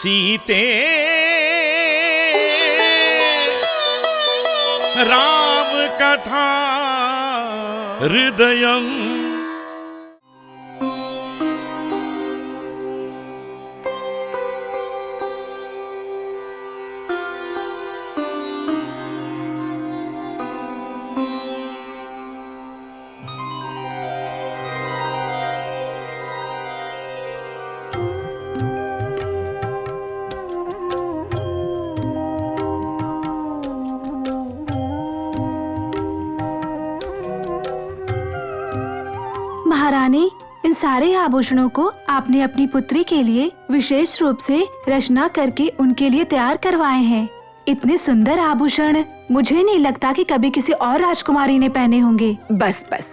सीते राम कथा हृदयम्। महारानी, इन सारे आभूषणों को आपने अपनी पुत्री के लिए विशेष रूप से रचना करके उनके लिए तैयार करवाए हैं। इतने सुंदर आभूषण मुझे नहीं लगता कि कभी किसी और राजकुमारी ने पहने होंगे। बस बस,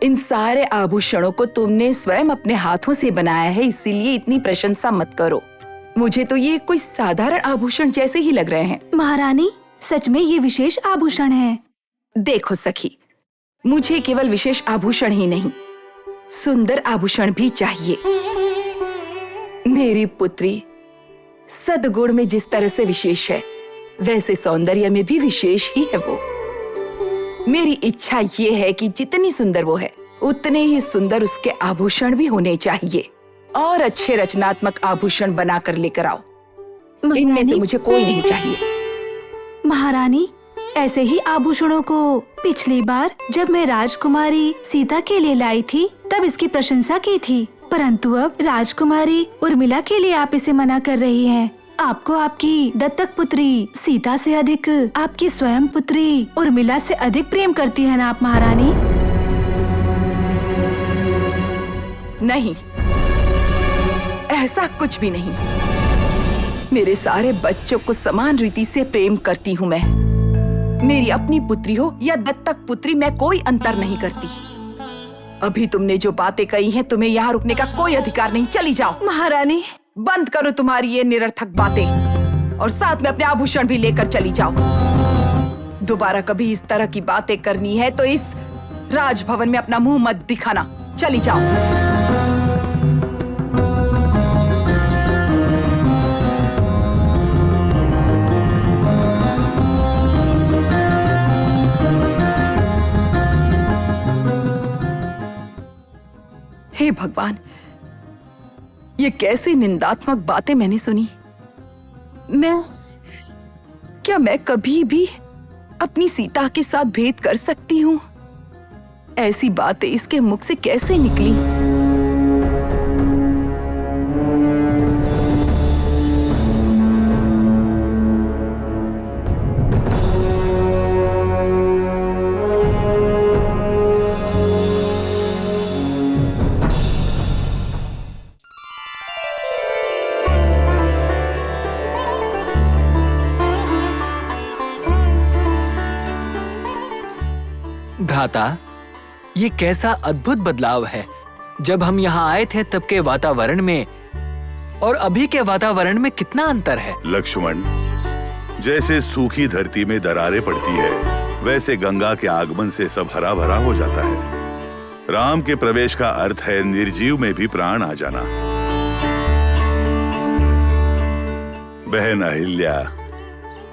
इन सारे आभूषणों को तुमने स्वयं अपने हाथों से बनाया है, इसीलिए इतनी प्रशंसा मत करो। मुझे तो ये कोई साधारण आभूषण जैसे ही लग रहे हैं। महारानी, सच में ये विशेष आभूषण है। देखो सखी, मुझे केवल विशेष आभूषण ही नहीं, सुंदर आभूषण भी चाहिए। मेरी पुत्री सद्गुण में जिस तरह से विशेष है, वैसे सौंदर्य में भी विशेष ही है वो। मेरी इच्छा ये है कि जितनी सुंदर वो है, उतने ही सुंदर उसके आभूषण भी होने चाहिए। और अच्छे रचनात्मक आभूषण बनाकर लेकर आओ। इनमें से मुझे कोई नहीं चाहिए। महारानी, ऐसे ही आभूषणों को पिछली बार जब मैं राजकुमारी सीता के लिए लाई थी तब इसकी प्रशंसा की थी, परंतु अब राजकुमारी उर्मिला के लिए आप इसे मना कर रही हैं। आपको आपकी दत्तक पुत्री सीता से अधिक आपकी स्वयं पुत्री उर्मिला से अधिक प्रेम करती है ना आप महारानी? नहीं, ऐसा कुछ भी नहीं। मेरे सारे बच्चों को समान रीति से प्रेम करती हूँ मैं। मेरी अपनी पुत्री हो या दत्तक पुत्री, मैं कोई अंतर नहीं करती। अभी तुमने जो बातें कही हैं, तुम्हें यहाँ रुकने का कोई अधिकार नहीं। चली जाओ। महारानी, बंद करो तुम्हारी ये निरर्थक बातें और साथ में अपने आभूषण भी लेकर चली जाओ। दोबारा कभी इस तरह की बातें करनी है तो इस राजभवन में अपना मुंह मत दिखाना। चली जाओ। हे भगवान, ये कैसी निंदात्मक बातें मैंने सुनी। क्या मैं कभी भी अपनी सीता के साथ भेद कर सकती हूँ? ऐसी बातें इसके मुख से कैसे निकली? भ्राता, ये कैसा अद्भुत बदलाव है। जब हम यहाँ आए थे तब के वातावरण में और अभी के वातावरण में कितना अंतर है। लक्ष्मण, जैसे सूखी धरती में दरारें पड़ती है, वैसे गंगा के आगमन से सब हरा भरा हो जाता है। राम के प्रवेश का अर्थ है निर्जीव में भी प्राण आ जाना। बहन अहिल्या,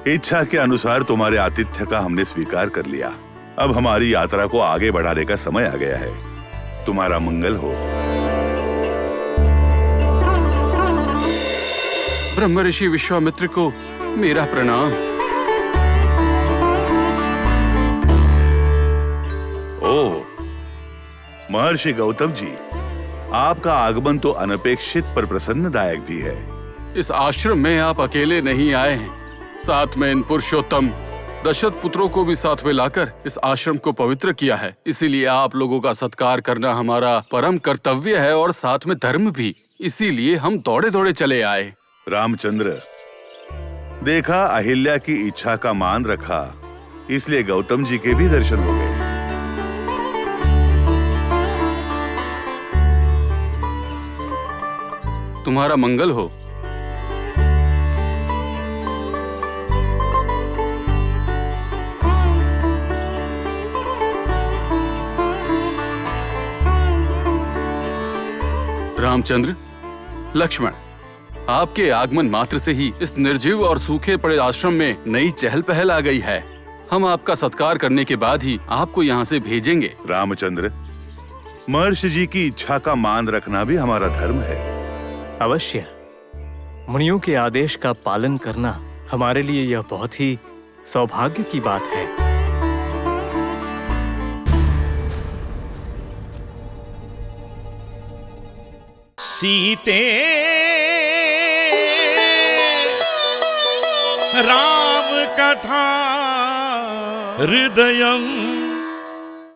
इच्छा के अनुसार तुम्हारे आतिथ्य का हमने स्वीकार कर लिया। अब हमारी यात्रा को आगे बढ़ाने का समय आ गया है। तुम्हारा मंगल हो। ब्रह्म ऋषि विश्वामित्र को मेरा प्रणाम। ओह, महर्षि गौतम जी, आपका आगमन तो अनपेक्षित पर प्रसन्नदायक भी है। इस आश्रम में आप अकेले नहीं आए हैं, साथ में इन पुरुषोत्तम दशरथ पुत्रों को भी साथ में लाकर इस आश्रम को पवित्र किया है। इसीलिए आप लोगों का सत्कार करना हमारा परम कर्तव्य है और साथ में धर्म भी। इसीलिए हम दौड़े दौड़े चले आए। रामचंद्र, देखा, अहिल्या की इच्छा का मान रखा, इसलिए गौतम जी के भी दर्शन हो गए। तुम्हारा मंगल हो। रामचंद्र, लक्ष्मण, आपके आगमन मात्र से ही इस निर्जीव और सूखे पड़े आश्रम में नई चहल पहल आ गई है। हम आपका सत्कार करने के बाद ही आपको यहाँ से भेजेंगे। रामचंद्र, महर्षि जी की इच्छा का मान रखना भी हमारा धर्म है। अवश्य। मुनियों के आदेश का पालन करना हमारे लिए यह बहुत ही सौभाग्य की बात है। सीते राम कथा हृदयं